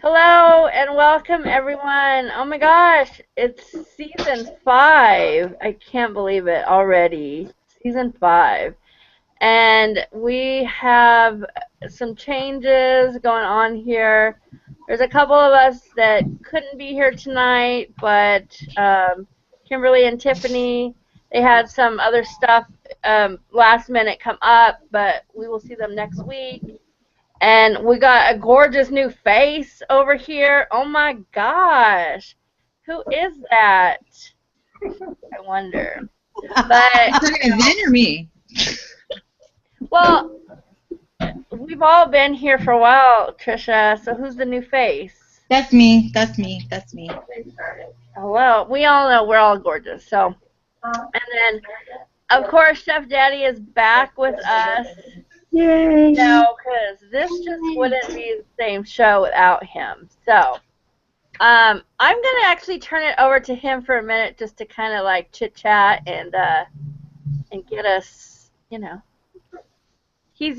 Hello and welcome everyone. Oh my gosh, it's season 5. I can't believe it already. Season 5. And we have some changes going on here. There's a couple of us that couldn't be here tonight, but Kimberly and Tiffany, they had some other stuff last minute come up, but we will see them next week. And we got a gorgeous new face over here. Oh my gosh. Who is that? I wonder. But, Is it or me? well, we've all been here for a while, Trisha. So who's the new face? That's me. That's me. That's me. Hello. We all know we're all gorgeous. So, and then, of course, Chef Daddy is back with us. Yay. No, because this just wouldn't be the same show without him. So, I'm gonna actually turn it over to him for a minute just to kind of like chit chat and get us, you know, he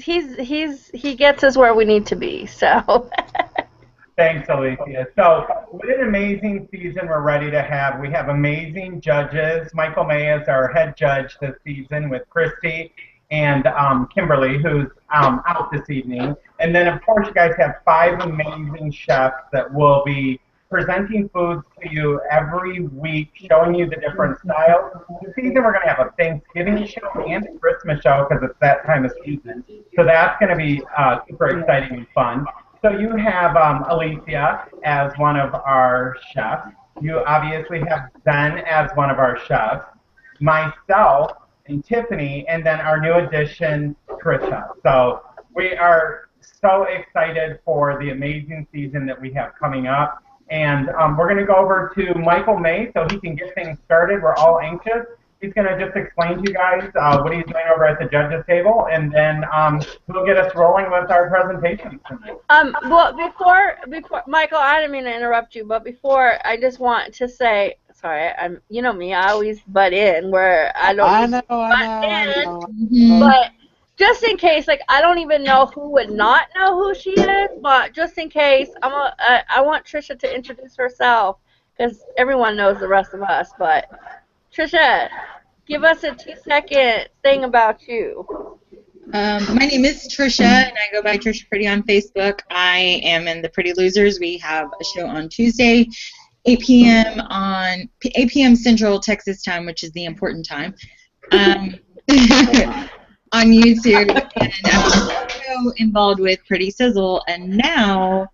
gets us where we need to be. So. Thanks, Alicia. So, what an amazing season we're ready to have. We have amazing judges. Michael May is our head judge this season with Christy and Kimberly, who's out this evening. And then, of course, you guys have 5 amazing chefs that will be presenting foods to you every week, showing you the different styles. This season, we're going to have a Thanksgiving show and a Christmas show because it's that time of season. So that's going to be super exciting and fun. So you have Alicia as one of our chefs. You obviously have Zen as one of our chefs. Myself and Tiffany, and then our new addition, Trisha. So we are so excited for the amazing season that we have coming up. And we're going to go over to Michael May so he can get things started. We're all anxious. He's going to just explain to you guys what he's doing over at the judges table, and then he'll get us rolling with our presentation tonight. Well, before Michael, I didn't mean to interrupt you, but before I just want to say, sorry, you know me, I always butt in where I don't. I know. But just in case, like I don't even know who would not know who she is, but just in case, I want Trisha to introduce herself because everyone knows the rest of us, but. Trisha, give us a 2-second thing about you. My name is Trisha, and I go by Trisha Pretty on Facebook. I am in the Pretty Losers. We have a show on Tuesday, 8 p.m. Central Texas time, which is the important time, on YouTube. And I'm also involved with Pretty Sizzle, and now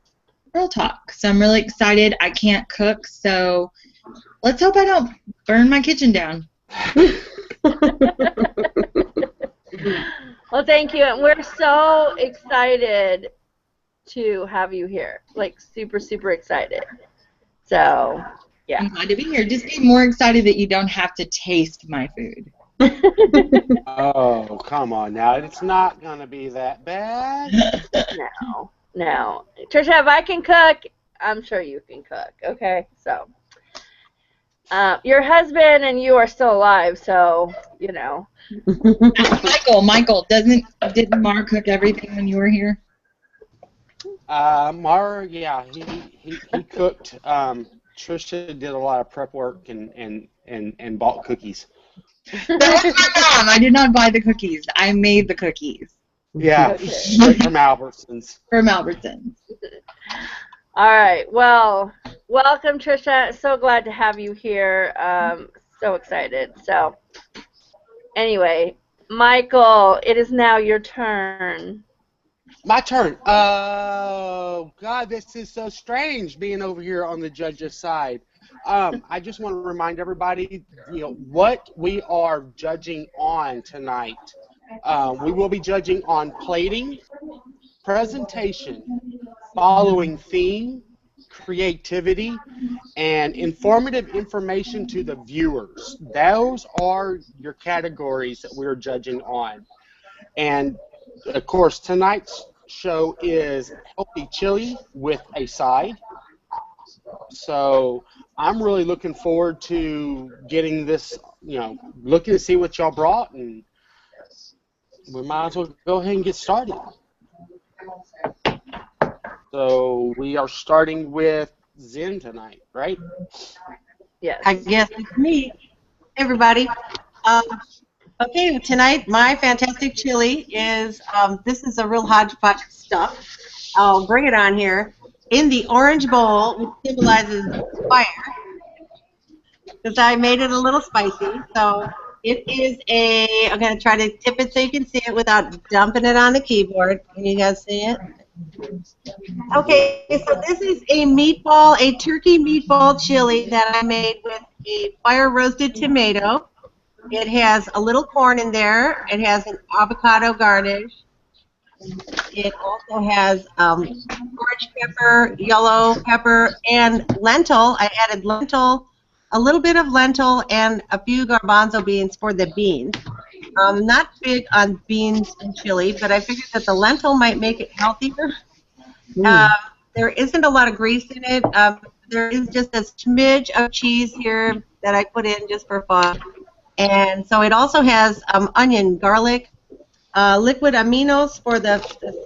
Girl Talk. So I'm really excited. I can't cook, so let's hope I don't burn my kitchen down. Well, thank you, and we're so excited to have you here. Like, super, super excited. So, yeah. I'm glad to be here. Just be more excited that you don't have to taste my food. Oh, come on now. It's not going to be that bad. No. Trisha, if I can cook, I'm sure you can cook, okay? So. Your husband and you are still alive, so you know. Michael, didn't Mar cook everything when you were here? Mar, yeah, he cooked. Trisha did a lot of prep work and bought cookies. That was my mom. I did not buy the cookies. I made the cookies. Yeah, Okay. from Albertsons. From Albertsons. All right. Well, welcome, Trisha. So glad to have you here. So excited. So, anyway, Michael, it is now your turn. My turn. Oh, God, this is so strange being over here on the judge's side. I just want to remind everybody, what we are judging on tonight. We will be judging on plating, presentation, following theme, creativity, and informative information to the viewers. Those are your categories that we're judging on. And, of course, tonight's show is healthy chili with a side. So I'm really looking forward to getting this, looking to see what y'all brought, and we might as well go ahead and get started. So we are starting with Zen tonight, right? Yes. I guess it's me, everybody. Um, okay, tonight my fantastic chili is, this is a real hodgepodge of stuff. I'll bring it on here. In the orange bowl, which symbolizes fire, because I made it a little spicy. So it is I'm going to try to tip it so you can see it without dumping it on the keyboard. Can you guys see it? Okay, so this is a turkey meatball chili that I made with a fire roasted tomato. It has a little corn in there. It has an avocado garnish. It also has orange pepper, yellow pepper, and lentil. I added lentil, a little bit of lentil, and a few garbanzo beans for the beans. I'm not big on beans in chili, but I figured that the lentil might make it healthier. Um, there isn't a lot of grease in it. There is just a smidge of cheese here that I put in just for fun. And so it also has onion, garlic, liquid aminos for the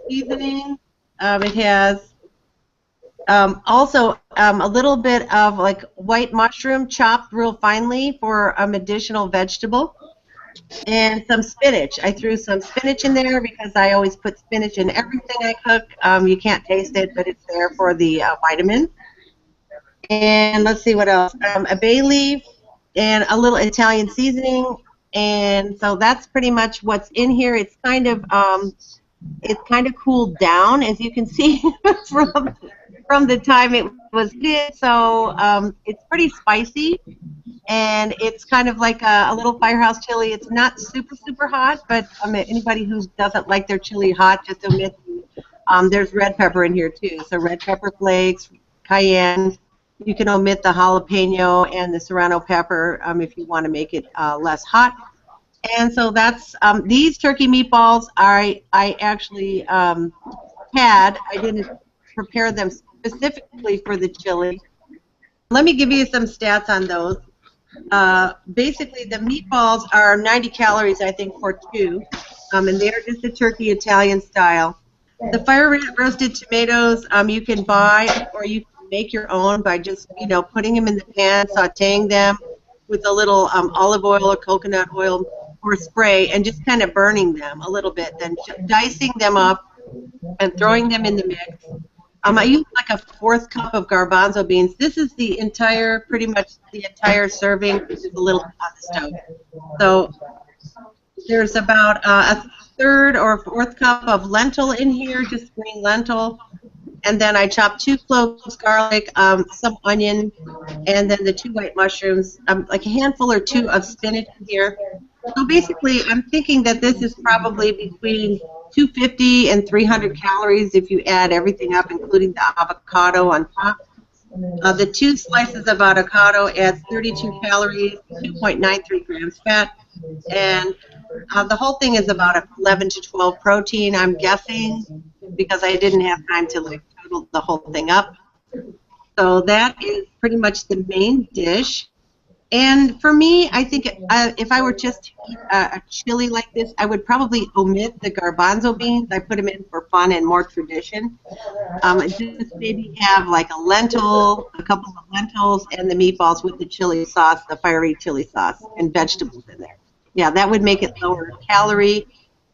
seasoning. It has also a little bit of like white mushroom chopped real finely for additional vegetable. And some spinach. I threw some spinach in there because I always put spinach in everything I cook. You can't taste it, but it's there for the vitamins. And let's see what else. A bay leaf and a little Italian seasoning. And so that's pretty much what's in here. It's kind of cooled down, as you can see from the time it was did. So it's pretty spicy. And it's kind of like a little firehouse chili. It's not super, super hot, but anybody who doesn't like their chili hot, just omit. There's red pepper in here, too. So red pepper flakes, cayenne. You can omit the jalapeno and the serrano pepper if you want to make it less hot. And so that's these turkey meatballs I actually had. I didn't prepare them specifically for the chili. Let me give you some stats on those. Basically, the meatballs are 90 calories, I think, for two, and they're just the turkey Italian style. The fire roasted tomatoes you can buy or you can make your own by just putting them in the pan, sautéing them with a little olive oil or coconut oil or spray, and just kind of burning them a little bit, then dicing them up and throwing them in the mix. I use like a 1/4 cup of garbanzo beans. This is pretty much the entire serving, which is a little on the stove. So there's about a 1/3 or 1/4 cup of lentil in here, just green lentil. And then I chopped 2 cloves garlic, some onion, and then the 2 white mushrooms, like a handful or 2 of spinach in here. So basically, I'm thinking that this is probably between 250 and 300 calories if you add everything up, including the avocado on top. The 2 slices of avocado adds 32 calories, 2.93 grams fat, and the whole thing is about 11 to 12 protein, I'm guessing, because I didn't have time to total the whole thing up. So that is pretty much the main dish. And for me, I think if I were just to eat a chili like this, I would probably omit the garbanzo beans. I put them in for fun and more tradition. Just maybe have like a couple of lentils, and the meatballs with the chili sauce, the fiery chili sauce, and vegetables in there. Yeah, that would make it lower calorie.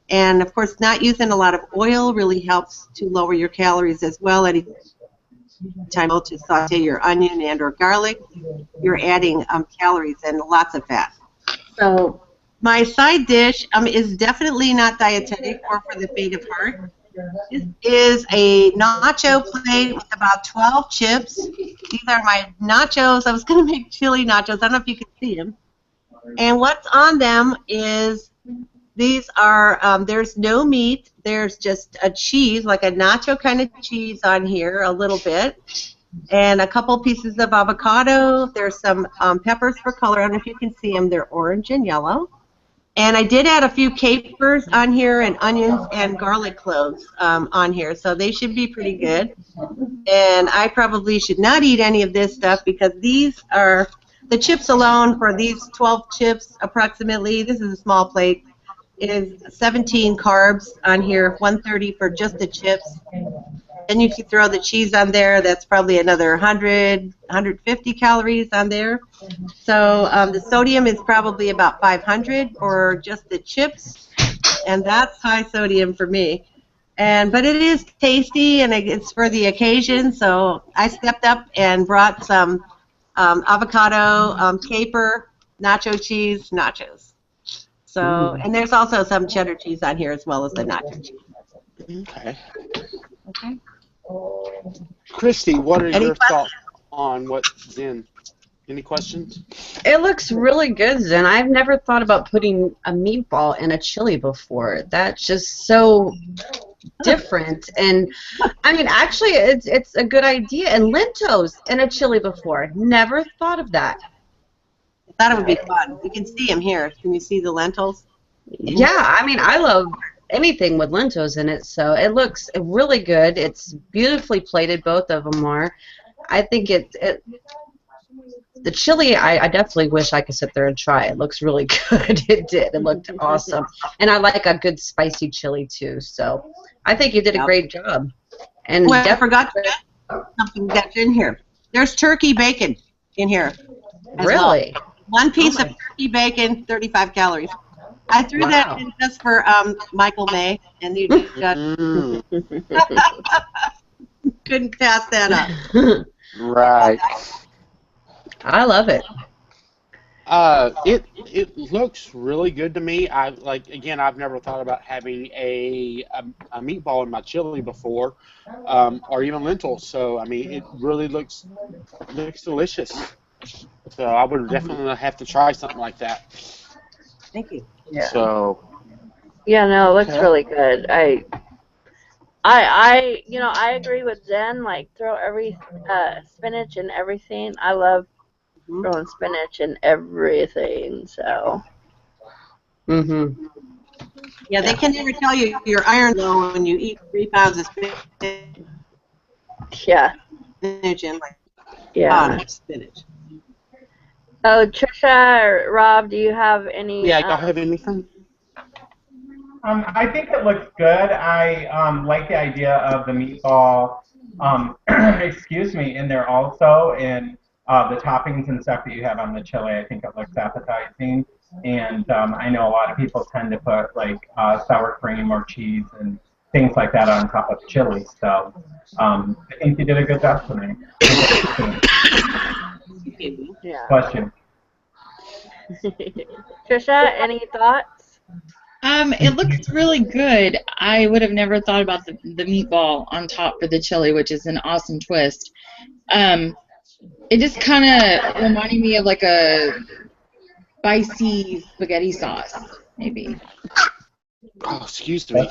And of course, not using a lot of oil really helps to lower your calories as well. Anytime to saute your onion and or garlic, you're adding calories and lots of fat. So my side dish is definitely not dietetic or for the faint of heart. This is a nacho plate with about 12 chips. These are my nachos. I was going to make chili nachos. I don't know if you can see them. And what's on them is these are, there's no meat. There's just a cheese, like a nacho kind of cheese on here, a little bit. And a couple pieces of avocado. There's some peppers for color. I don't know if you can see them. They're orange and yellow. And I did add a few capers on here and onions and garlic cloves on here. So they should be pretty good. And I probably should not eat any of this stuff because these are the chips alone for these 12 chips approximately. This is a small plate. Is 17 carbs on here, 130 for just the chips. Then you could throw the cheese on there. That's probably another 100, 150 calories on there. So the sodium is probably about 500 for just the chips, and that's high sodium for me. But it is tasty, and it's for the occasion. So I stepped up and brought some avocado, caper, nacho cheese, nachos. So, and there's also some cheddar cheese on here as well as the nacho cheese. Okay. Okay. Christy, what are Any your questions? thoughts on what's in? Any questions? It looks really good, Zen. I've never thought about putting a meatball in a chili before. That's just so different. And I mean, actually, it's a good idea. And lentos in a chili before. Never thought of that. I thought it would be fun. You can see them here. Can you see the lentils? Yeah, I mean, I love anything with lentils in it, so it looks really good. It's beautifully plated, both of them are. I think the chili, I definitely wish I could sit there and try. It looks really good. It did. It looked awesome. And I like a good spicy chili, too, so I think you did a great job. And Well, I forgot to add something that's in here. There's turkey bacon in here. As really? Well. One piece of turkey bacon, 35 calories. I threw that in just for Michael May, and you just couldn't pass that up. Right. I love it. It looks really good to me. I've never thought about having a meatball in my chili before, or even lentils. So I mean, it really looks delicious. So I would definitely have to try something like that. Thank you. Yeah. So. Yeah, no, it looks really good. I agree with Zen. Like, throw every spinach and everything. I love throwing spinach and everything. So. Mm-hmm. Yeah, they can never tell you your iron low when you eat 3 pounds of spinach. Yeah. And like spinach. Oh, Trisha or Rob, do you have any? Yeah, y'all have anything? I think it looks good. I like the idea of the meatball, excuse me, in there also, and the toppings and stuff that you have on the chili. I think it looks appetizing, and I know a lot of people tend to put like sour cream or cheese and things like that on top of chili. So I think you did a good job tonight. Yeah. Question. Trisha, any thoughts? It looks really good. I would have never thought about the meatball on top for the chili, which is an awesome twist. It just kind of reminded me of like a spicy spaghetti sauce, maybe. Oh, excuse me.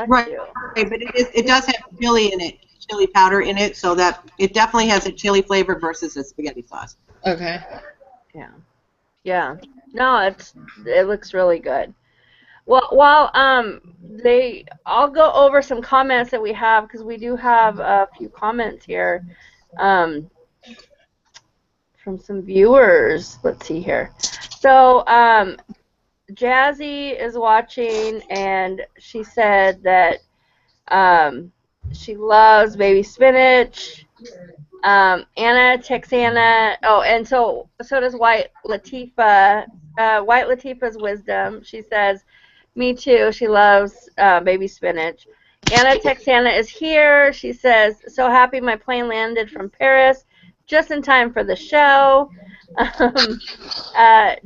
Right, but it does have chili in it, chili powder in it, so that it definitely has a chili flavor versus a spaghetti sauce. Okay. Yeah. Yeah. No, it looks really good. Well, while I'll go over some comments that we have, because we do have a few comments here from some viewers. Let's see here. So Jazzy is watching, and she said that she loves baby spinach. Anna Texana. Oh, and so does White Latifah. White Latifah's wisdom. She says, "Me too." She loves baby spinach. Anna Texana is here. She says, "So happy my plane landed from Paris, just in time for the show."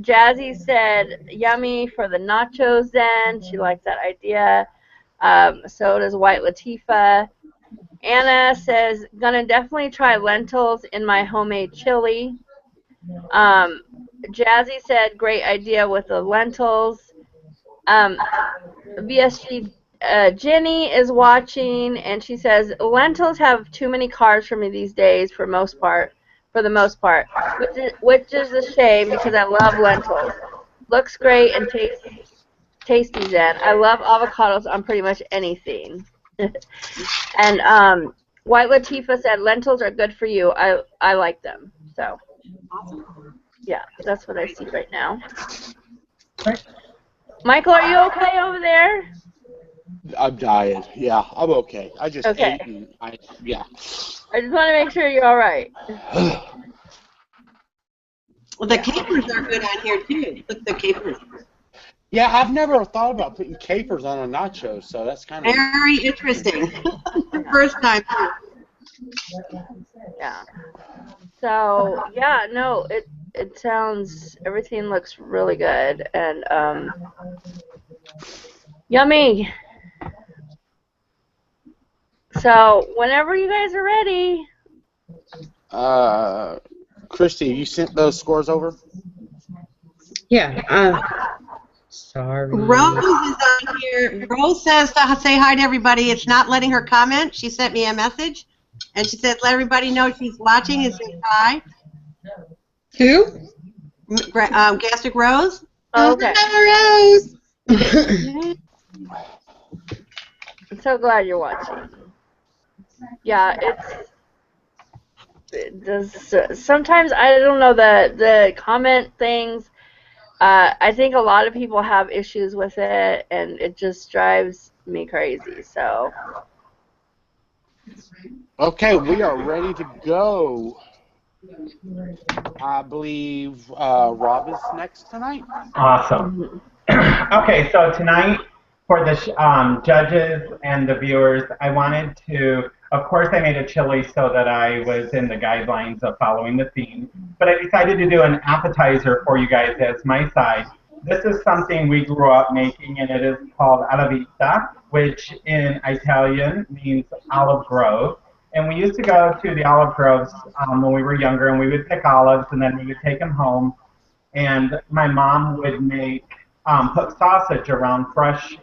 Jazzy said, "Yummy for the nachos." Then she likes that idea. So does White Latifah. Anna says, "Gonna definitely try lentils in my homemade chili." Jazzy said, "Great idea with the lentils." VSG Jenny is watching, and she says, "Lentils have too many carbs for me these days for the most part, which is a shame because I love lentils. Looks great and tasty, Zen. I love avocados on pretty much anything." And White Latifah said, "Lentils are good for you. I like them." So, yeah, that's what I see right now. Michael, are you okay over there? I'm dying. Yeah, I'm okay. I just Okay. ate and yeah. I just want to make sure you're all right. Well, the capers are good on here too. Look, the capers. Yeah, I've never thought about putting capers on a nacho, so that's kind of Very interesting. Yeah. First time. Yeah. So yeah, no, it sounds everything looks really good and yummy. So whenever you guys are ready. Christy, you sent those scores over? Yeah. Sorry. Rose is on here. Rose says to say hi to everybody. It's not letting her comment. She sent me a message, and she says let everybody know she's watching and says hi. Who? Gastric Rose. Okay. Rose. I'm so glad you're watching. Yeah, it does. Sometimes I don't know the comment things. I think a lot of people have issues with it, and it just drives me crazy. So. Okay, we are ready to go. I believe Rob is next tonight. Awesome. Okay, so tonight for the judges and the viewers, I wanted to, of course, I made a chili so that I was in the guidelines of following the theme, but I decided to do an appetizer for you guys as my side. This is something we grew up making, and it is called alla vita, which in Italian means olive grove. And we used to go to the olive groves when we were younger, and we would pick olives, and then we would take them home and my mom would make put sausage around fresh,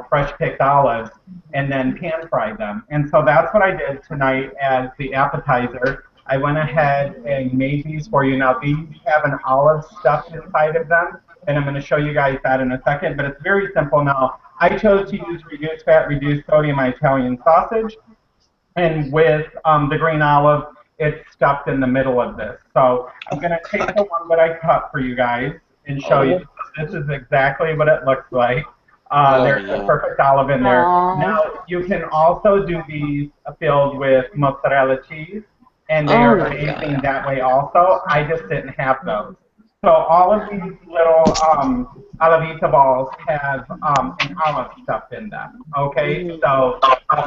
fresh picked olives, and then pan fry them. And so that's what I did tonight as the appetizer. I went ahead and made these for you. Now these have an olive stuffed inside of them, and I'm going to show you guys that in a second. But it's very simple. Now I chose to use reduced fat, reduced sodium Italian sausage and with the green olive, it's stuffed in the middle of this. So I'm going to take the one that I cut for you guys and show you. This is exactly what it looks like. There's the perfect olive in there. Aww. Now, you can also do these filled with mozzarella cheese, and they are amazing that way also. I just didn't have those. So all of these little alavita balls have an olive stuffed in them. Okay, so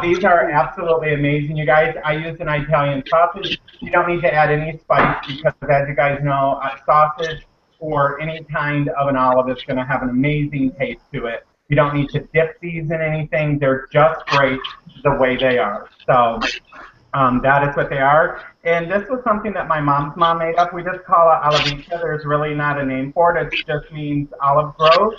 these are absolutely amazing, you guys. I used an Italian sausage. You don't need to add any spice because, as you guys know, sausage or any kind of an olive is going to have an amazing taste to it. You don't need to dip these in anything. They're just great the way they are. So that is what they are. And this was something that my mom's mom made up. We just call it Alavita. There's really not a name for it. It just means olive grove.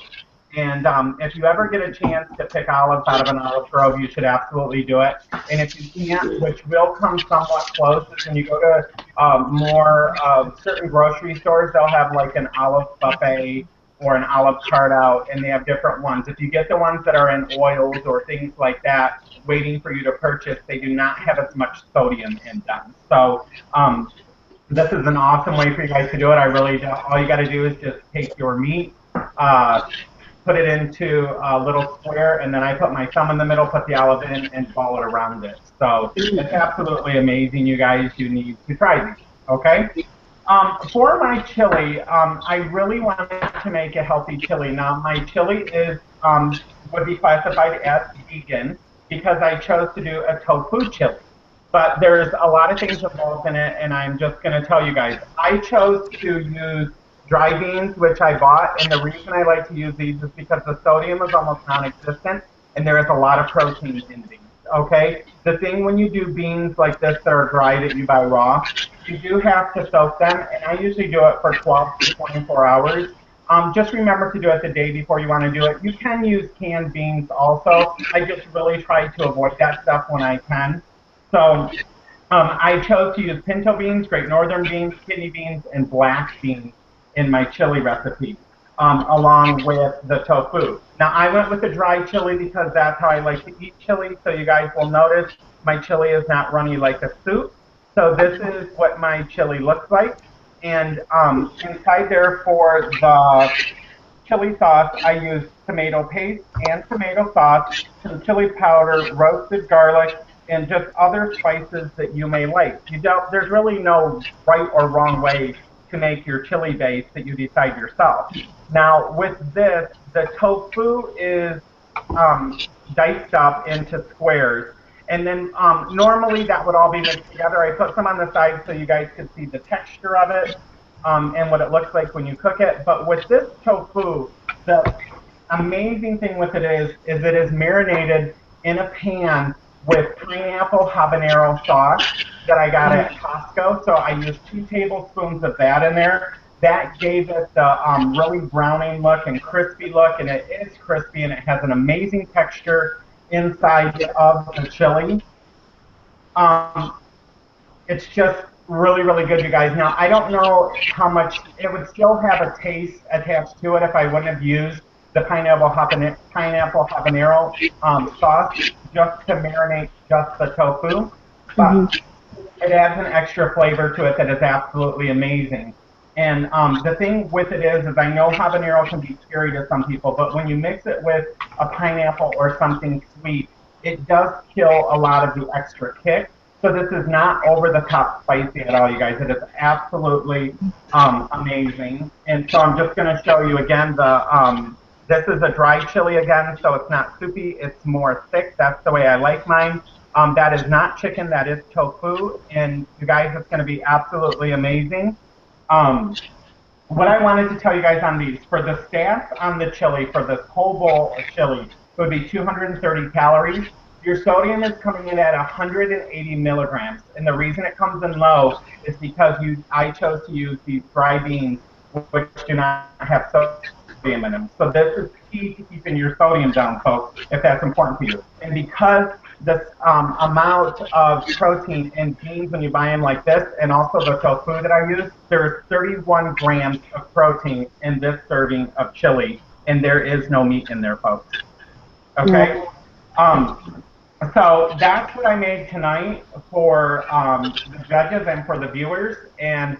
And if you ever get a chance to pick olives out of an olive grove, you should absolutely do it. And if you can't, which will come somewhat close, is when you go to more certain grocery stores, they'll have like an olive buffet or an olive cart out, and they have different ones. If you get the ones that are in oils or things like that, waiting for you to purchase, they do not have as much sodium in them. So this is an awesome way for you guys to do it. I really don't. All you got to do is just take your meat, put it into a little square, and then I put my thumb in the middle, put the olive in, and ball it around it. So it's absolutely amazing, you guys. You need to try these, okay? For my chili, I really wanted to make a healthy chili. Now, my chili is would be classified as vegan because I chose to do a tofu chili. But there's a lot of things involved in it, and I'm just going to tell you guys. I chose to use dry beans, which I bought, and the reason I like to use these is because the sodium is almost non-existent, and there is a lot of protein in these, okay? The thing when you do beans like this that are dry that you buy raw, you do have to soak them, and I usually do it for 12 to 24 hours. Just remember to do it the day before you want to do it. You can use canned beans also. I just really try to avoid that stuff when I can. So I chose to use pinto beans, great northern beans, kidney beans, and black beans in my chili recipe, along with the tofu. Now I went with the dry chili because that's how I like to eat chili, so you guys will notice my chili is not runny like a soup. So this is what my chili looks like. And inside there for the chili sauce, I use tomato paste and tomato sauce, some chili powder, roasted garlic, and just other spices that you may like. There's really no right or wrong way to make your chili base that you decide yourself. Now, with this, the tofu is diced up into squares. And then normally that would all be mixed together. I put some on the side so you guys could see the texture of it and what it looks like when you cook it. But with this tofu, the amazing thing with it is it is marinated in a pan with pineapple habanero sauce that I got at Costco. So I used 2 tablespoons of that in there. That gave it the really browning look and crispy look, and it is crispy, and it has an amazing texture inside of the chili. Um, it's just really, really good, you guys. Now, I don't know how much, it would still have a taste attached to it if I wouldn't have used the pineapple habanero sauce just to marinate just the tofu. But it adds an extra flavor to it that is absolutely amazing. And the thing with it is I know habanero can be scary to some people, but when you mix it with a pineapple or something sweet, it does kill a lot of the extra kick. So this is not over the top spicy at all, you guys. It is absolutely amazing. And so I'm just going to show you again this is a dry chili again, so it's not soupy. It's more thick. That's the way I like mine. That is not chicken. That is tofu. And you guys, it's going to be absolutely amazing. What I wanted to tell you guys on these, for the stats on the chili, for this whole bowl of chili, it would be 230 calories. Your sodium is coming in at 180 milligrams. And the reason it comes in low is because I chose to use these dry beans, which do not have sodium in them. So this is key to keeping your sodium down, folks, if that's important to you. And because this amount of protein in beans when you buy them like this, and also the tofu that I use, there is 31 grams of protein in this serving of chili, and there is no meat in there, folks. Okay? So that's what I made tonight for the judges and for the viewers, and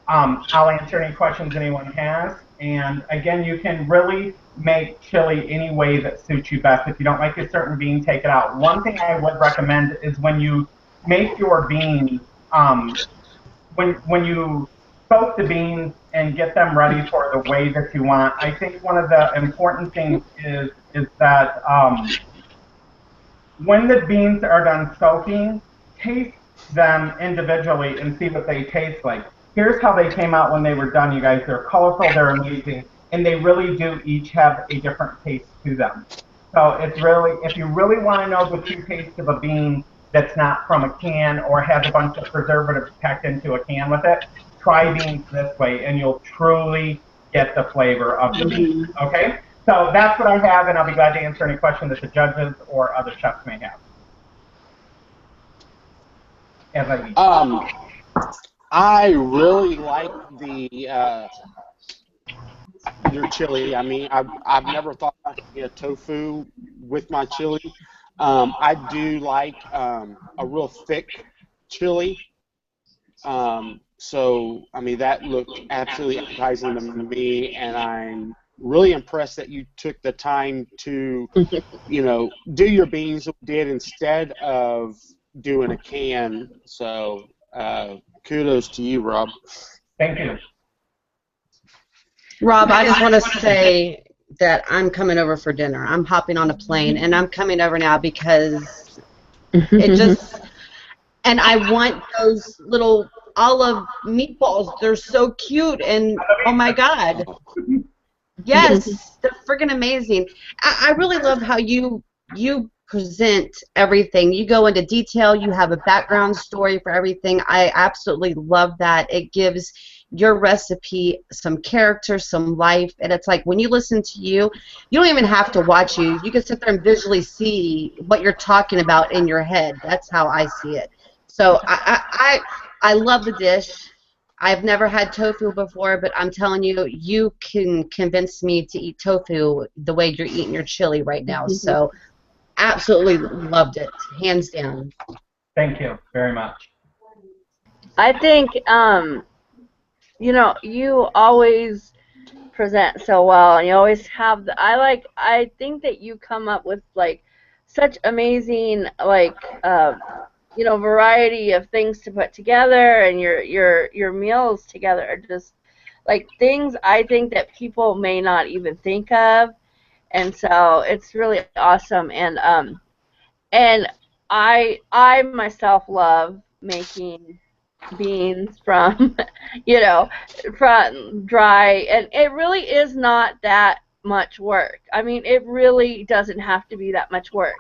I'll answer any questions anyone has. And again, you can really make chili any way that suits you best. If you don't like a certain bean, take it out. One thing I would recommend is when you make your beans, when you soak the beans and get them ready for the way that you want, I think one of the important things is that when the beans are done soaking, taste them individually and see what they taste like. Here's how they came out when they were done, you guys. They're colorful, they're amazing, and they really do each have a different taste to them. So it's really, if you really want to know the true taste of a bean that's not from a can or has a bunch of preservatives packed into a can with it, try beans this way, and you'll truly get the flavor of the bean, okay? So that's what I have, and I'll be glad to answer any questions that the judges or other chefs may have. As I eat. I really like your chili. I mean, I've never thought about a tofu with my chili. I do like a real thick chili. So I mean, that looked absolutely appetizing to me, and I'm really impressed that you took the time to, do your beans did instead of doing a can. So kudos to you, Rob. Thank you. Rob, I just want to say that I'm coming over for dinner. I'm hopping on a plane, and I'm coming over now because it just, and I want those little olive meatballs. They're so cute, and oh my God. Yes, they're friggin' amazing. I really love how you present everything. You go into detail. You have a background story for everything. I absolutely love that. It gives your recipe some character, some life, and it's like when you listen to you don't even have to watch you. You can sit there and visually see what you're talking about in your head. That's how I see it. So I love the dish. I've never had tofu before, but I'm telling you, you can convince me to eat tofu the way you're eating your chili right now. So absolutely loved it, hands down. Thank you very much. I think, you always present so well, and you always have I think that you come up with like such amazing variety of things to put together, and your meals together are just like things I think that people may not even think of, and so it's really awesome. And I myself love making beans from from dry, and it really is not that much work. I mean, it really doesn't have to be that much work.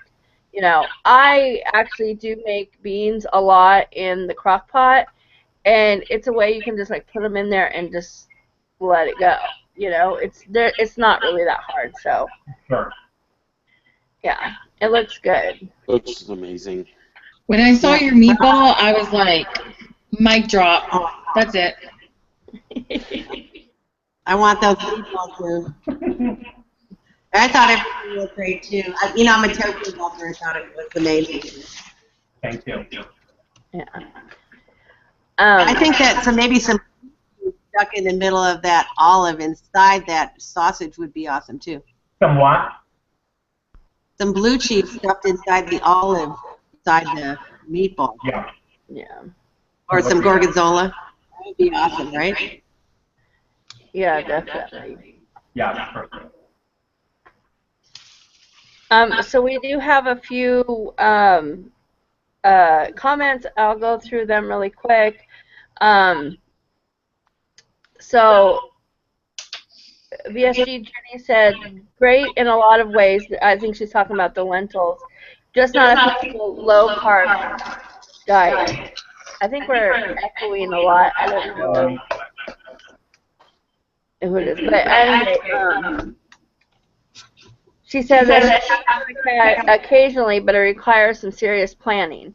I actually do make beans a lot in the crock pot, and it's a way you can just like put them in there and just let it go. It's not really that hard. So Sure. yeah, it looks good. Looks amazing. When I saw your meatball, I was like, mic drop. That's it. I want those meatballs too. I thought everything was great too. I'm a tofu lover. I thought it was amazing. Thank you. Yeah. I think that maybe some stuck in the middle of that olive inside that sausage would be awesome too. Some what? Some blue cheese stuffed inside the olive, inside the meatball. Yeah. Yeah. Or some gorgonzola. That would be awesome, right? Yeah, definitely. Yeah, that's perfect. So we do have a few comments. I'll go through them really quick. So VSG Jenny said, great in a lot of ways. I think she's talking about the lentils. Just not a feasible low-carb diet. I think we're echoing a lot. I don't know who it is. But anyway, she says that she can occasionally, but it requires some serious planning.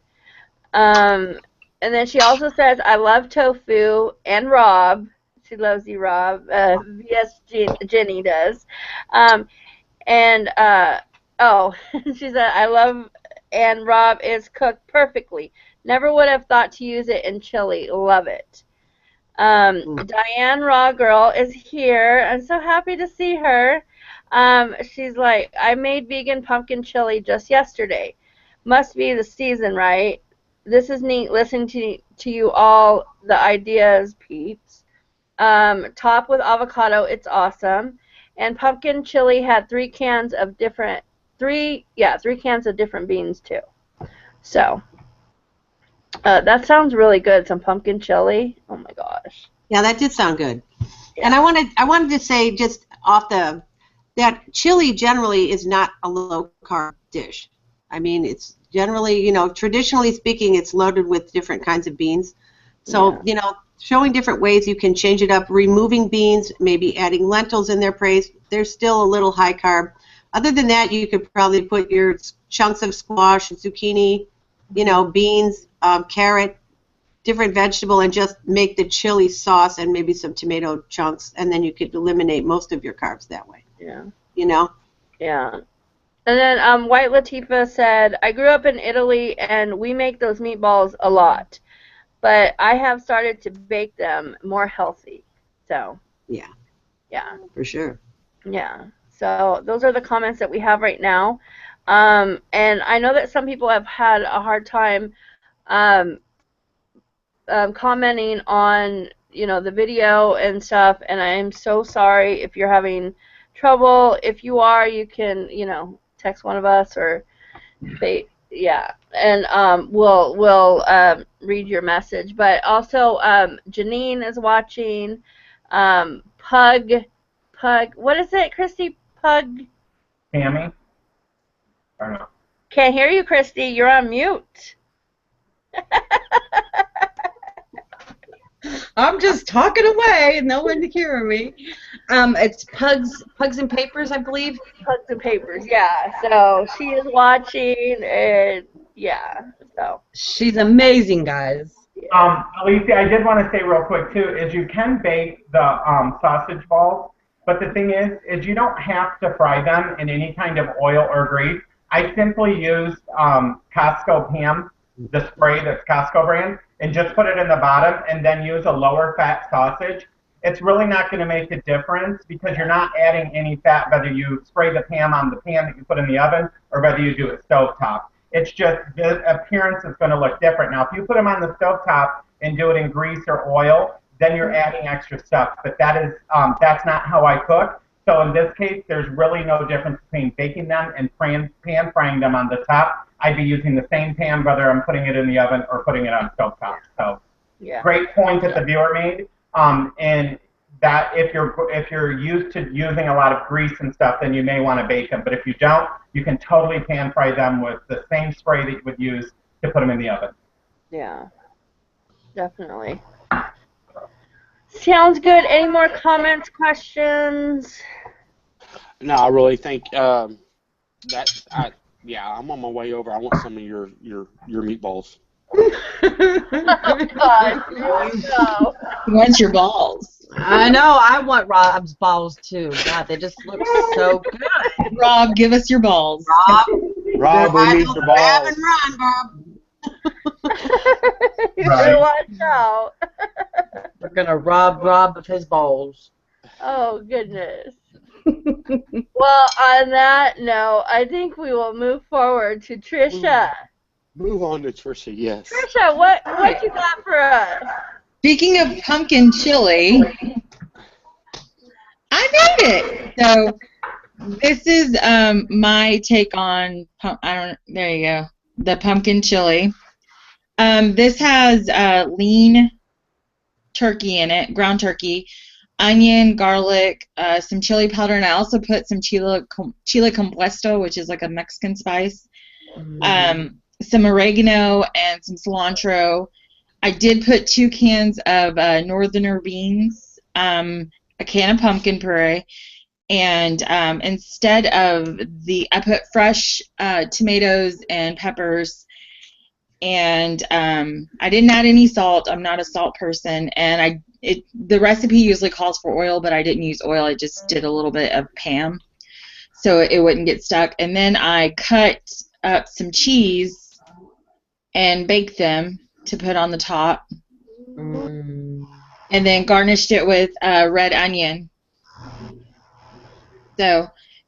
And then she also says, I love tofu and Rob. She loves you, Rob. VS Jenny does. She said, I love, and Rob is cooked perfectly. Never would have thought to use it in chili. Love it. Diane Raw Girl is here. I'm so happy to see her. She's like, I made vegan pumpkin chili just yesterday. Must be the season, right? This is neat listening to you all the ideas, peeps. Top with avocado, it's awesome. And pumpkin chili had three cans of different beans too. So that sounds really good. Some pumpkin chili. Oh my gosh. Yeah, that did sound good. Yeah. And I wanted to say just that chili generally is not a low carb dish. I mean, it's generally, traditionally speaking, it's loaded with different kinds of beans. So, showing different ways you can change it up, removing beans, maybe adding lentils in their place. They're still a little high carb. Other than that, you could probably put your chunks of squash, zucchini, beans, carrot, different vegetable, and just make the chili sauce and maybe some tomato chunks, and then you could eliminate most of your carbs that way. Yeah. Yeah. And then White Latifah said, I grew up in Italy, and we make those meatballs a lot. But I have started to bake them more healthy. So. Yeah. For sure. Yeah. So those are the comments that we have right now. And I know that some people have had a hard time commenting on, the video and stuff, and I am so sorry if you're having trouble. If you are, you can, text one of us or and we'll read your message. But also, Janine is watching. Pug, what is it, Christy? Pug? Tammy? I don't know. Can't hear you, Christy. You're on mute. I'm just talking away, no one to hear me. It's Pugs and Papers, I believe. Pugs and Papers, yeah. So she is watching, and so. She's amazing, guys. Alicia, I did want to say real quick too, is you can bake the sausage balls, but the thing is you don't have to fry them in any kind of oil or grease. I simply used Costco Pam, the spray that's Costco brand, and just put it in the bottom, and then use a lower fat sausage. it's really not going to make a difference because you're not adding any fat, whether you spray the pan on the pan that you put in the oven or whether you do it stovetop. It's just the appearance is going to look different. Now, if you put them on the stovetop and do it in grease or oil, then you're adding extra stuff. But that's not how I cook. So in this case, there's really no difference between baking them and pan frying them on the top. I'd be using the same pan whether I'm putting it in the oven or putting it on stovetop. So Yeah. great point that the viewer made. And that if you're used to using a lot of grease and stuff, then you may want to bake them. But if you don't, you can totally pan fry them with the same spray that you would use to put them in the oven. Yeah. Definitely. Sounds good. Any more comments, questions? No, I really think yeah, I'm on my way over. I want some of your meatballs. Oh, God. Here we go. He wants your balls. I know. I want Rob's balls too. God, they just look so good. Rob, give us your balls. Rob, we need your Grab balls. and run, Bob. You Right. better watch out. We're gonna rob Rob of his balls. Oh, goodness. Well, on that note, I think we will move forward to Trisha. Move on to Trisha, yes. Trisha, what you got for us? Speaking of pumpkin chili, I made it. So this is my take on there you go, the pumpkin chili. This has lean turkey in it, ground turkey, onion, garlic, some chili powder, and I also put some chile compuesto, which is like a Mexican spice, some oregano, and some cilantro. I did put 2 cans of northerner beans, a can of pumpkin puree, and instead of I put fresh tomatoes and peppers, and I didn't add any salt. I'm not a salt person, and the recipe usually calls for oil, but I didn't use oil. I just did a little bit of Pam, so it wouldn't get stuck. And then I cut up some cheese and baked them to put on the top, and then garnished it with red onion. So,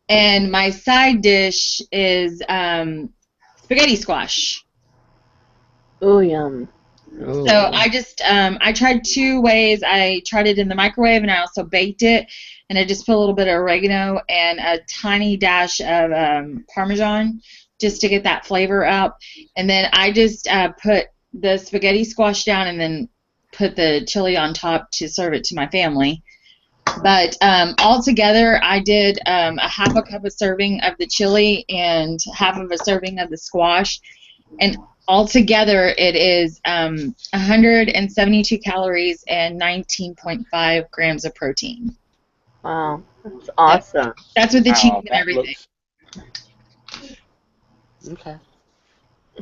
and my side dish is spaghetti squash. Oh, yum. So I just I tried 2 ways. I tried it in the microwave, and I also baked it, and I just put a little bit of oregano and a tiny dash of Parmesan just to get that flavor up. And then I just put the spaghetti squash down and then put the chili on top to serve it to my family. But altogether, I did a half a cup of serving of the chili and half of a serving of the squash, and altogether it is 172 calories and 19.5 grams of protein. Wow, that's awesome. That's with the cheese and that everything. Okay.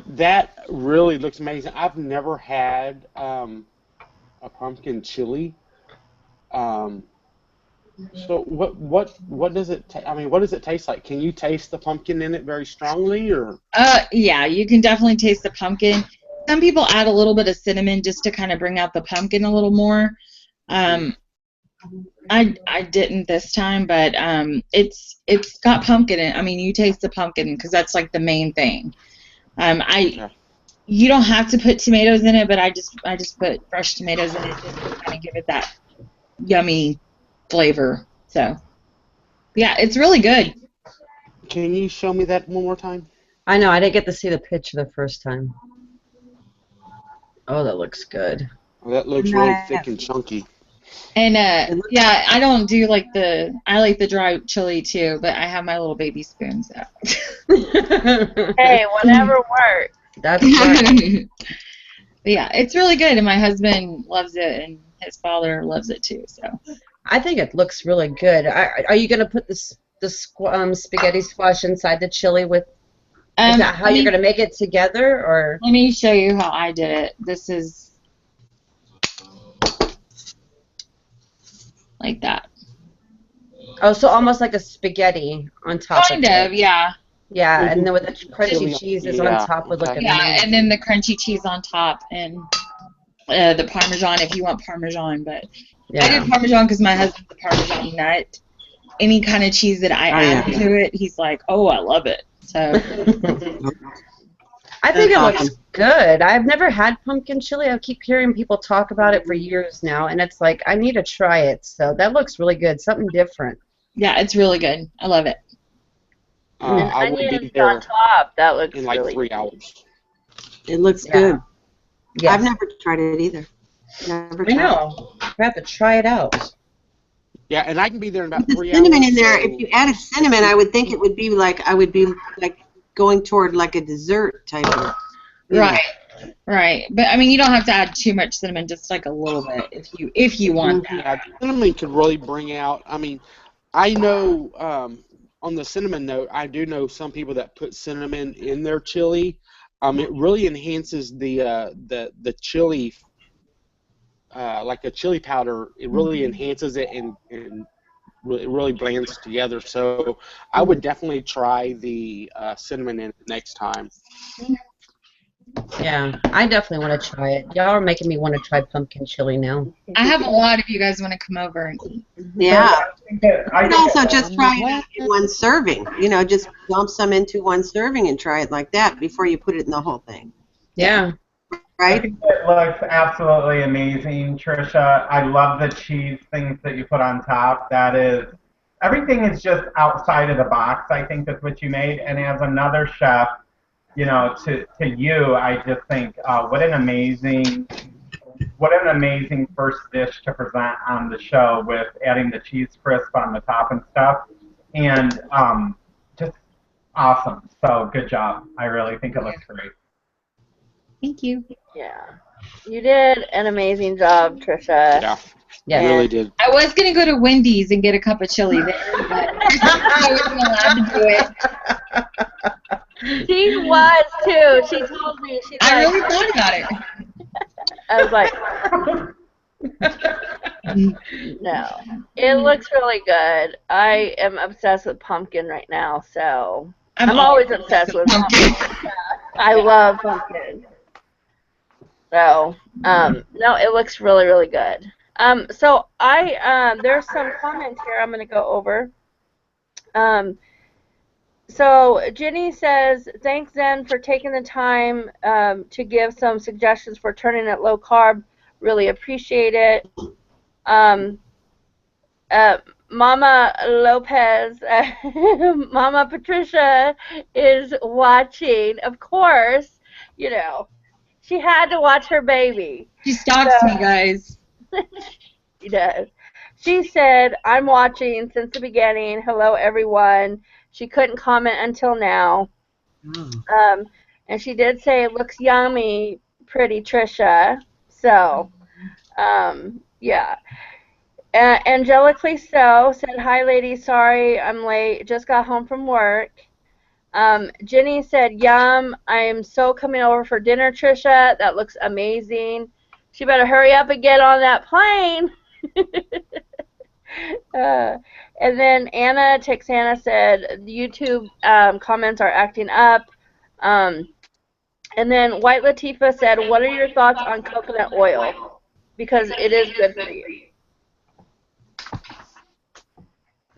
That really looks amazing. I've never had a pumpkin chili. So what does it what does it taste like? Can you taste the pumpkin in it very strongly, or? Yeah, you can definitely taste the pumpkin. Some people add a little bit of cinnamon just to kind of bring out the pumpkin a little more. I didn't this time, but it's got pumpkin in it. I mean, you taste the pumpkin because that's like the main thing. You don't have to put tomatoes in it, but I just put fresh tomatoes in it just to kind of give it that yummy flavor. So yeah, it's really good. Can you show me that one more time? I know, I didn't get to see the picture the first time. Oh, that looks good. Oh, that looks really thick and chunky. And yeah, I don't do like I like the dry chili too, but I have my little baby spoons out. Hey, whatever works. That's right. But yeah, it's really good, and my husband loves it, and his father loves it too. So I think it looks really good. Are you gonna put the spaghetti squash inside the chili with? Is that how you're gonna make it together, or? Let me show you how I did it. This is like that. Oh, so almost like a spaghetti on top. Kind of, yeah. Yeah, and then with the crunchy cheese is on top would look amazing. Yeah, and then the crunchy cheese on top, and the Parmesan if you want Parmesan, but I did Parmesan because my husband's a Parmesan nut. Any kind of cheese that I add to it, he's like, oh, I love it. So I think it looks good. I've never had pumpkin chili. I keep hearing people talk about it for years now, and it's like, I need to try it. So that looks really good. Something different. Yeah, it's really good. I love it. And I will be onions there on top. That looks in like really 3 hours. It looks good. Yes. I've never tried it either. Never I tried know. I have to try it out. Yeah, and I can be there in about The 3 hours. cinnamon in there, so- if you added cinnamon, I would think it would be like, going toward like a dessert type of. Right. Right. But I mean, you don't have to add too much cinnamon, just like a little bit if you want that. Yeah, cinnamon could really bring out. I mean, I know on the cinnamon note, I do know some people that put cinnamon in their chili. It really enhances the chili, like a chili powder. It really enhances it and it really blends it together. So I would definitely try the cinnamon in it next time. Yeah, I definitely want to try it. Y'all are making me want to try pumpkin chili now. I have a lot if you guys want to come over and eat. Yeah. I You could think also that- just try it in one serving. Just dump some into one serving and try it like that before you put it in the whole thing. Yeah. I Right? think it looks absolutely amazing, Trisha. I love the cheese things that you put on top. Everything is just outside of the box, I think that's what you made. And as another chef, to you, I just think what an amazing first dish to present on the show with adding the cheese crisp on the top and stuff. And just awesome. So good job. I really think it looks great. Thank you. Yeah. You did an amazing job, Trisha. Yeah, Yeah. I really did. I was going to go to Wendy's and get a cup of chili there, but I wasn't allowed to do it. She was too. She told me. She's I like, really thought about it. I was like, no. It looks really good. I am obsessed with pumpkin right now, so I'm always obsessed with pumpkin. I love pumpkin. So, no, it looks really, really good. So there's some comments here I'm going to go over. So Jenny says, thanks Zen for taking the time to give some suggestions for turning it low carb. Really appreciate it. Mama Lopez, Mama Patricia is watching. Of course, she had to watch her baby. She stalks me, guys. She does. She said, I'm watching since the beginning. Hello, everyone. She couldn't comment until now. And she did say, it looks yummy, pretty Trisha. So, yeah. Angelically so said, hi, ladies. Sorry I'm late. Just got home from work. Jenny said, yum. I am so coming over for dinner, Trisha. That looks amazing. She better hurry up and get on that plane. And then Anna Texana said, YouTube comments are acting up. And then White Latifah said, what are your thoughts on coconut oil? Because it is good for you.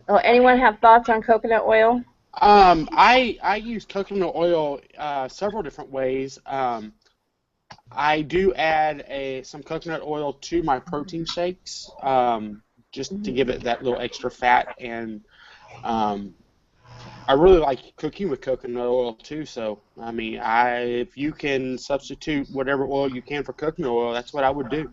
Oh, anyone have thoughts on coconut oil? I use coconut oil several different ways. I do add some coconut oil to my protein shakes, just to give it that little extra fat, and I really like cooking with coconut oil too. So I mean, if you can substitute whatever oil you can for coconut oil, that's what I would do.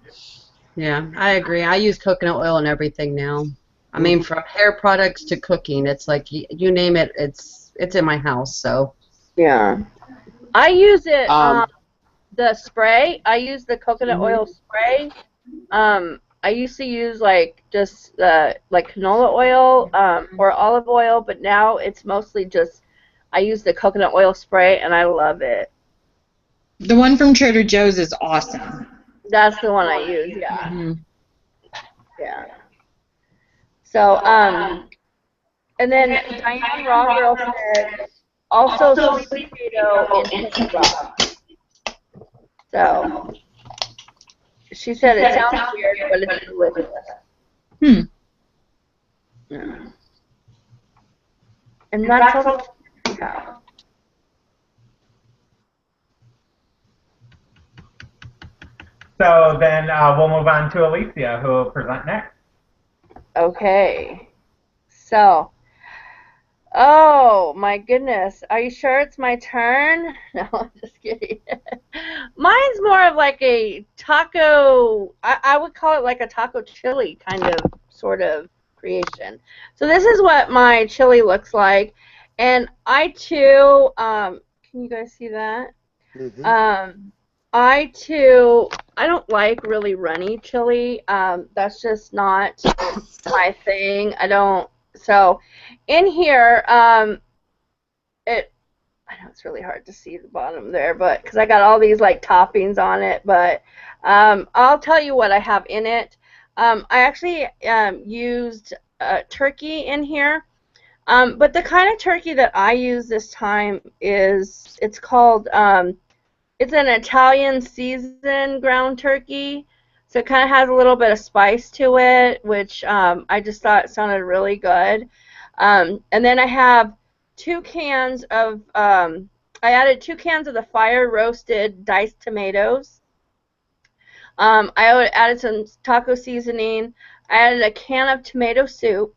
Yeah, I agree. I use coconut oil in everything now. I mean, from hair products to cooking, it's like you name it, it's in my house. So yeah, I use it. The spray. I use the coconut oil spray. I used to use just like canola oil or olive oil, but now it's mostly just I use the coconut oil spray, and I love it. The one from Trader Joe's is awesome. That's the one I use. Yeah. Mm-hmm. Yeah. So, and then Diane Rawgirl said, also sweet potato in his broth. So, she said it sounds weird, but it's delicious. Hmm. Yeah. And that's all we have. So then we'll move on to Alicia, who will present next. Okay. So, oh my goodness. Are you sure it's my turn? No, I'm just kidding. Mine's more of like a taco, I would call it like a taco chili kind of sort of creation. So this is what my chili looks like. And I too, can you guys see that? Mm-hmm. I don't like really runny chili. That's just not my thing. I don't. So, in here, I know it's really hard to see the bottom there, but because I got all these like toppings on it, but I'll tell you what I have in it. I actually used turkey in here, but the kind of turkey that I use this time is it's called it's an Italian seasoned ground turkey, so it kind of has a little bit of spice to it, which I just thought sounded really good. And then I have 2 cans of, I added 2 cans of the fire roasted diced tomatoes. I added some taco seasoning. I added a can of tomato soup,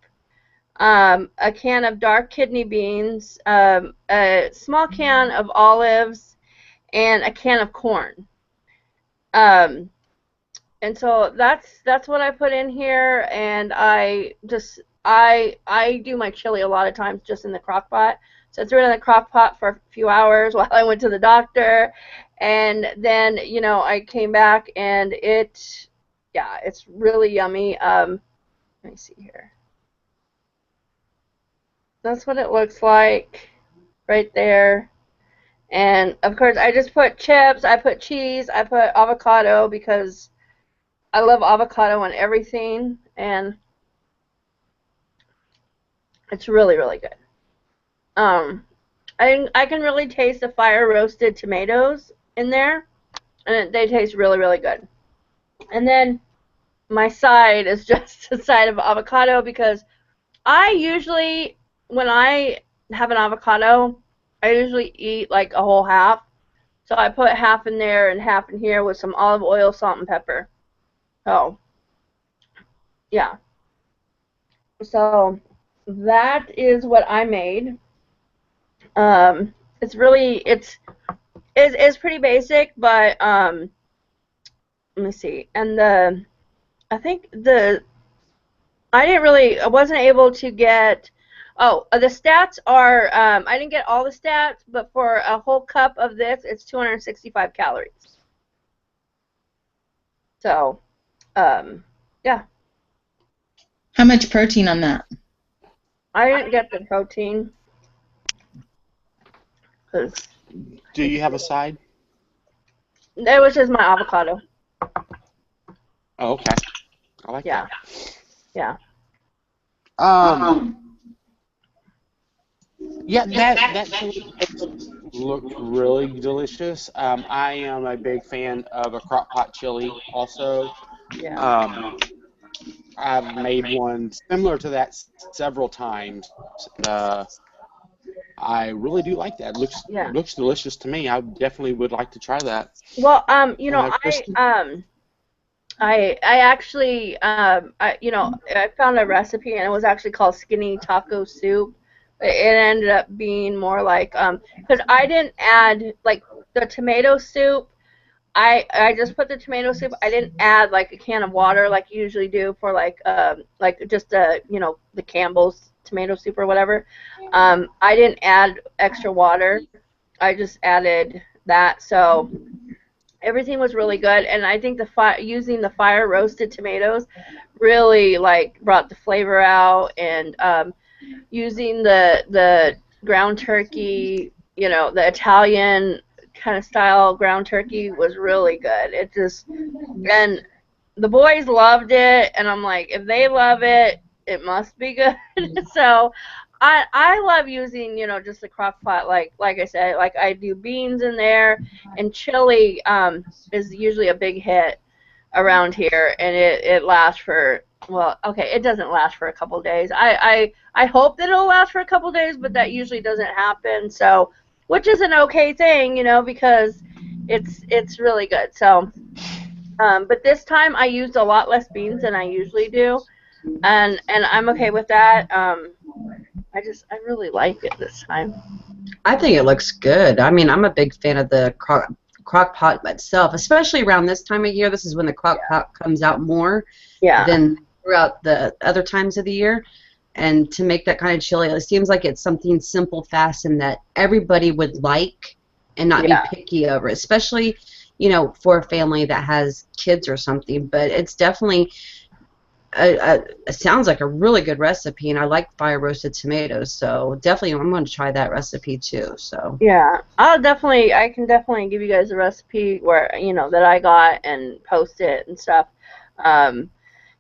a can of dark kidney beans, a small can of olives, and a can of corn. Um, and so that's what I put in here, and I do my chili a lot of times just in the crock pot. So I threw it in the crock pot for a few hours while I went to the doctor, and then I came back and yeah, it's really yummy. Let me see here. That's what it looks like right there. And of course, I just put chips, I put cheese, I put avocado because I love avocado on everything, and it's really, really good. Um, I can really taste the fire roasted tomatoes in there, and they taste really, really good. And then my side is just a side of avocado because I usually, when I have an avocado, I usually eat like a whole half. So I put half in there and half in here with some olive oil, salt, and pepper. So, yeah. So that is what I made. It's really it's pretty basic, but let me see. And I think I wasn't able to get. Oh, the stats are I didn't get all the stats, but for a whole cup of this, it's 265 calories. So, yeah. How much protein on that? I didn't get the protein because Do you have a side? it was just my avocado. Oh, okay. I like Yeah, that. yeah. Yeah, that chili looked really delicious. I am a big fan of a crock pot chili also. Yeah. Um, I've made one similar to that several times. I really do like that. Yeah. Looks delicious to me. I definitely would like to try that. Well, Kristen? I actually I found a recipe and it was actually called skinny taco soup. It ended up being more like because I didn't add like the tomato soup. I just put the tomato soup. I didn't add like a can of water like you usually do for like just the Campbell's tomato soup or whatever. I didn't add extra water. I just added that. So everything was really good, and I think using the fire roasted tomatoes really like brought the flavor out, and using the ground turkey, the Italian kind of style ground turkey was really good. And the boys loved it, and I'm like, if they love it, it must be good. So I love using, just the crock pot, like I said, like I do beans in there, and chili is usually a big hit around here, and it lasts for well, okay, it doesn't last for a couple days. I hope that it'll last for a couple days, but that usually doesn't happen. So, which is an okay thing, because it's really good. So, but this time I used a lot less beans than I usually do, and I'm okay with that. I really like it this time. I think it looks good. I mean, I'm a big fan of the crock pot itself, especially around this time of year. This is when the crock pot comes out more Yeah. than throughout the other times of the year. And to make that kind of chili, it seems like it's something simple, fast, and that everybody would like and not Yeah. be picky over, especially, for a family that has kids or something. But it's definitely it sounds like a really good recipe, and I like fire roasted tomatoes, so definitely I'm going to try that recipe too. So Yeah, I can definitely give you guys a recipe where, that I got and post it and stuff. And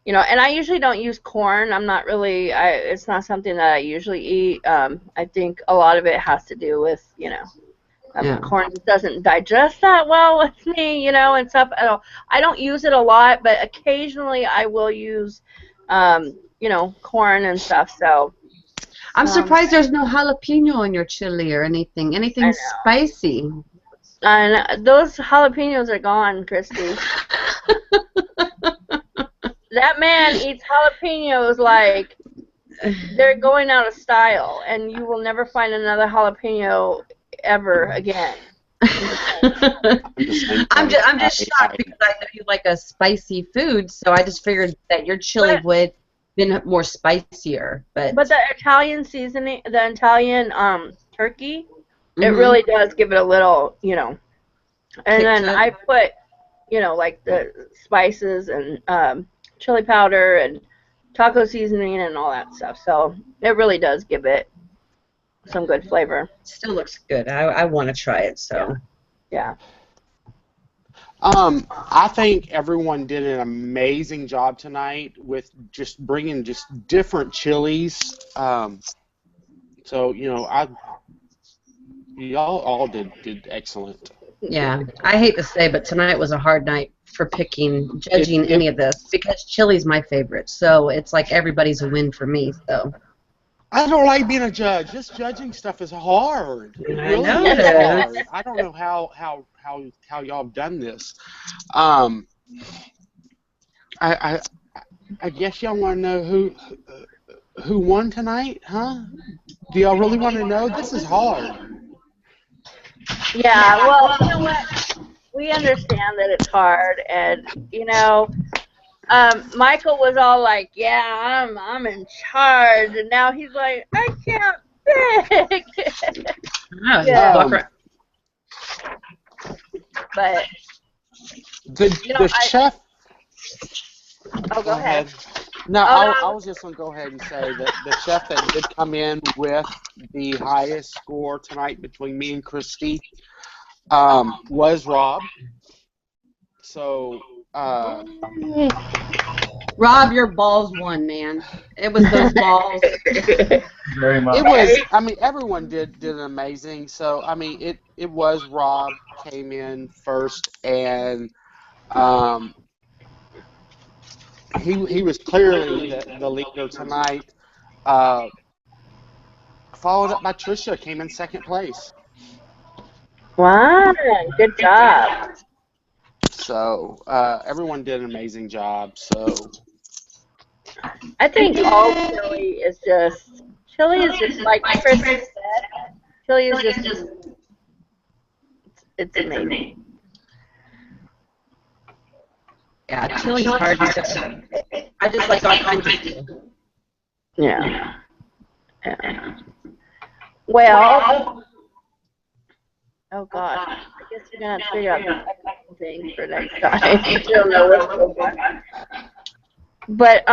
I usually don't use corn. I'm not really, it's not something that I usually eat. I think a lot of it has to do with, yeah. corn doesn't digest that well with me, and stuff. I don't use it a lot, but occasionally I will use, corn and stuff. So I'm surprised there's no jalapeno in your chili or anything. Anything spicy. and those jalapenos are gone, Christy. That man eats jalapenos like they're going out of style, and you will never find another jalapeno ever again. I'm just shocked because I know you like a spicy food, so I just figured that your chili would been more spicier. But the Italian seasoning, the Italian turkey, it really does give it a little, and then I put, like the spices and chili powder and taco seasoning and all that stuff. So it really does give it some good flavor. Still looks good. I want to try it. So yeah. I think everyone did an amazing job tonight with just bringing just different chilies. So y'all all did excellent. Yeah, I hate to say, but tonight was a hard night for judging any of this because chili's my favorite. So it's like everybody's a win for me. So I don't like being a judge. Just judging stuff is hard. It really is hard. I don't know how y'all have done this. I guess y'all want to know who won tonight, huh? Do y'all really want to know? This is hard. Yeah, well, you know what? We understand that it's hard, and Michael was all like, "Yeah, I'm in charge," and now he's like, "I can't pick." But the chef. Oh, go ahead. No, I was just going to go ahead and say that the chef that did come in with the highest score tonight between me and Christy was Rob. So, Rob, your balls won, man. It was those balls. Very much. It was. I mean, everyone did an amazing. So, I mean, it was Rob came in first, and he was clearly the leader tonight. Followed up by Trisha, came in second place. Wow, good job. So everyone did an amazing job. So I think all chili is just like Chris said. Chili is just it's amazing. Yeah, chili's hard to say. I just like all kinds of chili. Yeah. Well, oh gosh, I guess you're gonna have to figure out the technical thing for next time. You don't know what's going on. But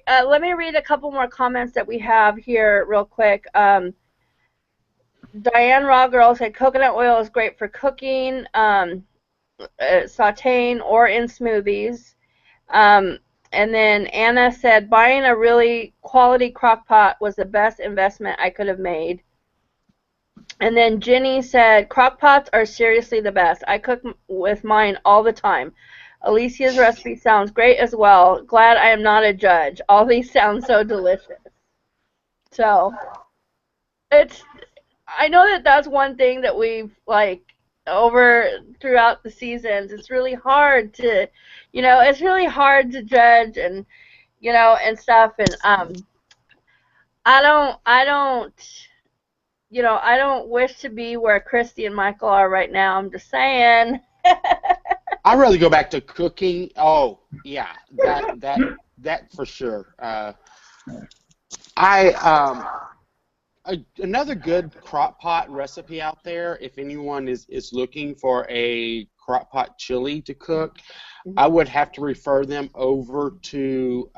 let me read a couple more comments that we have here real quick. Diane Raw Girl said coconut oil is great for cooking, sauteing, or in smoothies. And then Anna said buying a really quality crock pot was the best investment I could have made. And then Ginny said crock pots are seriously the best. I cook with mine all the time. Alicia's recipe sounds great as well. Glad I am not a judge. All these sound so delicious. So, I know that that's one thing that we've, like, over throughout the seasons. It's really hard to, it's really hard to judge and, and stuff. And, I don't wish to be where Christy and Michael are right now. I'm just saying. I'd rather go back to cooking. Oh, yeah, that for sure. Another good crock pot recipe out there, if anyone is looking for a crock pot chili to cook, I would have to refer them over to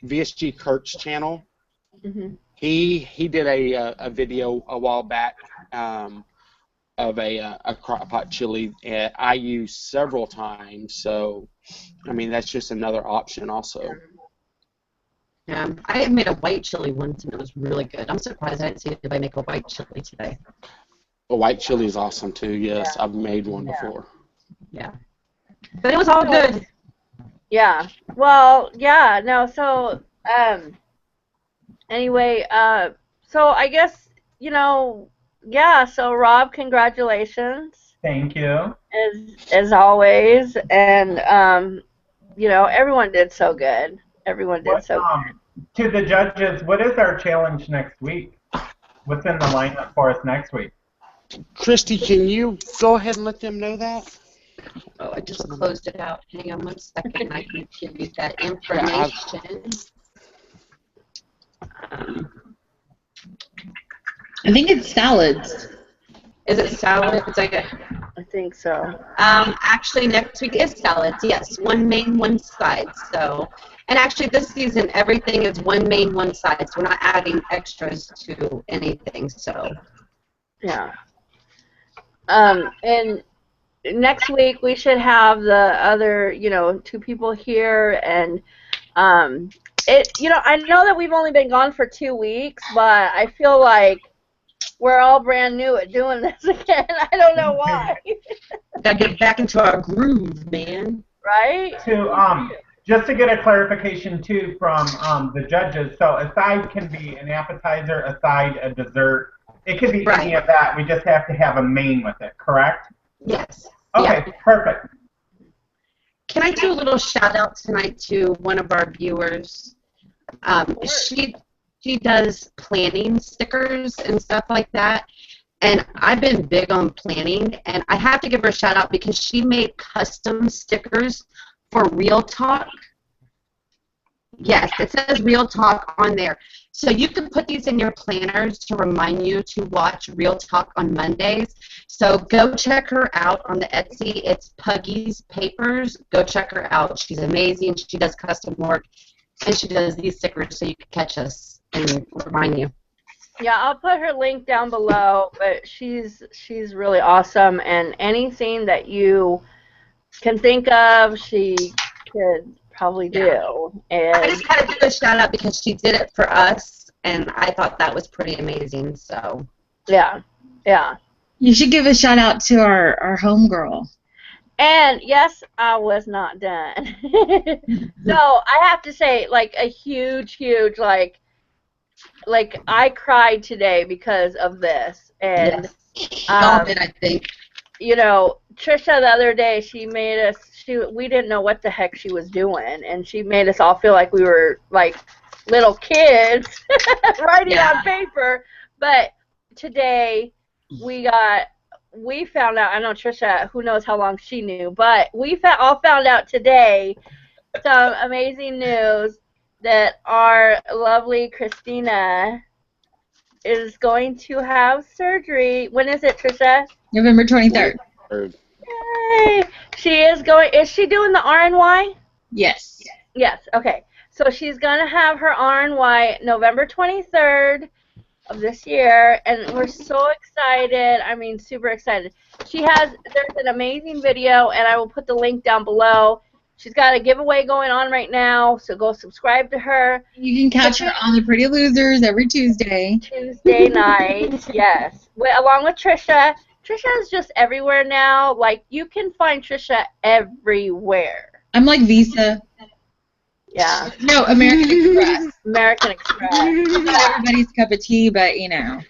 VSG Kurt's channel. Mm-hmm. He did a video a while back of a crock pot chili I use several times. So, I mean, that's just another option also. Yeah, I made a white chili once and it was really good. I'm surprised I didn't see anybody make a white chili today. A white chili is awesome too. Yes, I've made one before. Yeah, but it was all good. Yeah. Well, yeah. No. So, anyway, so I guess yeah. So Rob, congratulations. Thank you. As always, and everyone did so good. Everyone did so good. To the judges, what is our challenge next week? What's in the lineup for us next week? Christy, can you go ahead and let them know that? Oh, I just closed it out. Hang on one second. I can give you that information. I think it's salads. Is it salads? I think so. Actually, next week is salads. Yes, one main, one side. So, and actually, this season everything is one main, one side. So we're not adding extras to anything. So. Yeah. And next week we should have the other, 2 people here, and I know that we've only been gone for 2 weeks, but I feel like we're all brand new at doing this again. I don't know why. Gotta get back into our groove, man. Right? Just to get a clarification too from the judges, so a side can be an appetizer, a side a dessert. It could be any of that. We just have to have a main with it, correct? Yes. Okay, yeah. Perfect. Can I do a little shout out tonight to one of our viewers? She does planning stickers and stuff like that. And I've been big on planning, and I have to give her a shout out because she made custom stickers for Real Talk. Yes, it says Real Talk on there. So you can put these in your planners to remind you to watch Real Talk on Mondays. So go check her out on the Etsy. It's Puggy's Papers. Go check her out. She's amazing. She does custom work, and she does these stickers so you can catch us and remind you. Yeah, I'll put her link down below, but she's really awesome, and anything that you can think of, she could probably do. And I just had to do a shout out because she did it for us, and I thought that was pretty amazing. So yeah. You should give a shout out to our homegirl. And yes, I was not done. So I have to say, like, a huge, like I cried today because of this. And all did, I think. Trisha the other day, she made us. We didn't know what the heck she was doing, and she made us all feel like we were like little kids writing on paper. But today we found out. I know Trisha, who knows how long she knew, but we all found out today some amazing news that our lovely Christina is going to have surgery. When is it, Trisha? November 23rd. Yay! She is going. Is she doing the RNY? Yes. Yes. Okay. So she's gonna have her RNY November 23rd of this year, and we're so excited. I mean, super excited. There's an amazing video, and I will put the link down below. She's got a giveaway going on right now, so go subscribe to her. You can catch her on the Pretty Losers every Tuesday. Tuesday night, yes. Along with Trisha. Trisha is just everywhere now. Like, you can find Trisha everywhere. I'm like Visa. Yeah. No, American Express. American Express. Not everybody's cup of tea, but you know.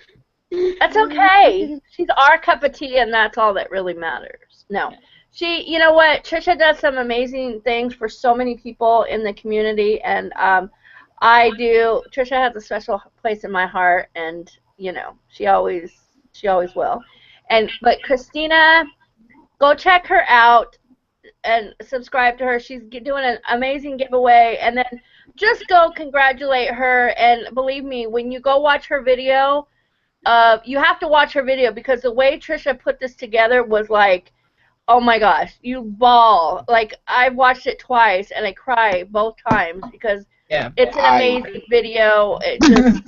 That's okay. She's our cup of tea, and that's all that really matters. No. You know what? Trisha does some amazing things for so many people in the community, and I do. Trisha has a special place in my heart, and you know, she always will. But Christina, go check her out and subscribe to her. She's doing an amazing giveaway, and then just go congratulate her. And believe me, when you go watch her video, you have to watch her video, because the way Trisha put this together was like, oh my gosh, you bawl. Like, I've watched it twice, and I cry both times because it's an amazing video. It just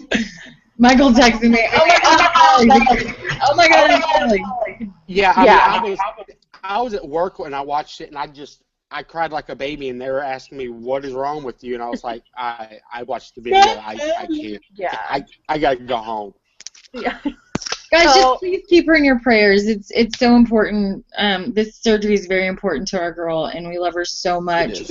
Michael texted me, oh my god, oh my god, I'm falling. Yeah, I mean, I was at work when I watched it, and I cried like a baby, and they were asking me, what is wrong with you? And I was like, I watched the video. I can't. Yeah. I got to go home. Yeah. Guys, just please keep her in your prayers. It's so important. This surgery is very important to our girl, and we love her so much.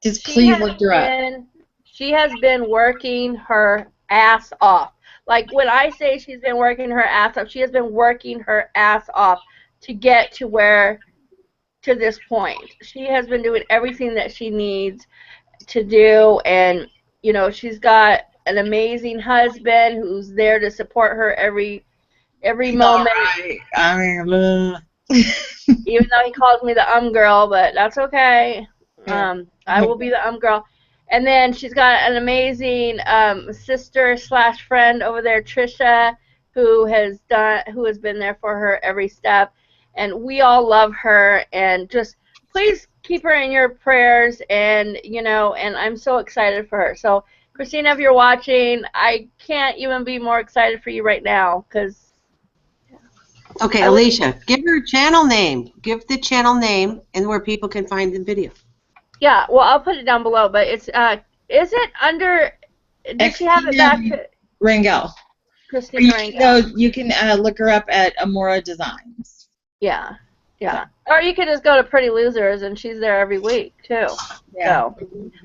Just please lift her up. She has been working her ass off. Like, when I say she's been working her ass off, she has been working her ass off to get to this point. She has been doing everything that she needs to do, and you know, she's got an amazing husband who's there to support her every moment. Right. I mean, even though he calls me the girl, but that's okay. I will be the girl. And then she's got an amazing sister / friend over there, Trisha, who has been there for her every step, and we all love her. And just please keep her in your prayers, and you know, and I'm so excited for her. So, Christina, if you're watching, I can't even be more excited for you right now, because. Okay, Alicia, give her channel name. Give the channel name and where people can find the video. Yeah, well, I'll put it down below, but it's is it under? Did she have it back to Rangel? Christina Rangel. No, you can look her up at Amora Designs. Yeah, yeah. Or you could just go to Pretty Losers, and she's there every week too. Yeah. So,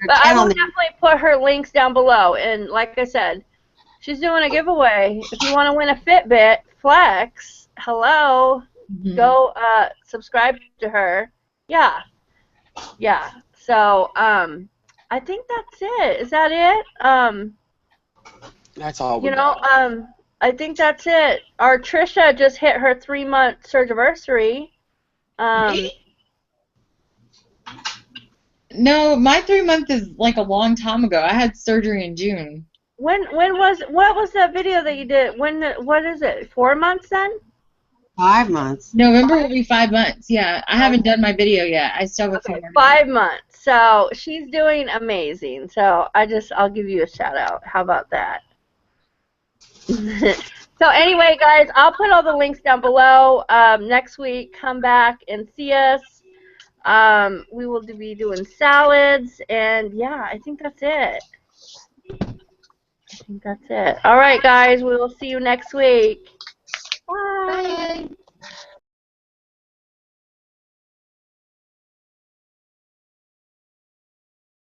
but I will definitely put her links down below. And like I said, she's doing a giveaway. If you want to win a Fitbit Flex, hello, go subscribe to her. Yeah. So, I think that's it. Is that it? That's all. You know, I think that's it. Our Trisha just hit her 3-month surgiversary. No, my 3-month is like a long time ago. I had surgery in June. What was that video that you did? What is it? 4 months then? 5 months. November will be 5 months. Yeah, I haven't done my video yet. I still have a few more. 5 months. So she's doing amazing. So I'll give you a shout out. How about that? So anyway, guys, I'll put all the links down below. Next week, come back and see us. We will be doing salads, and yeah, I think that's it. All right, guys, we will see you next week. Bye.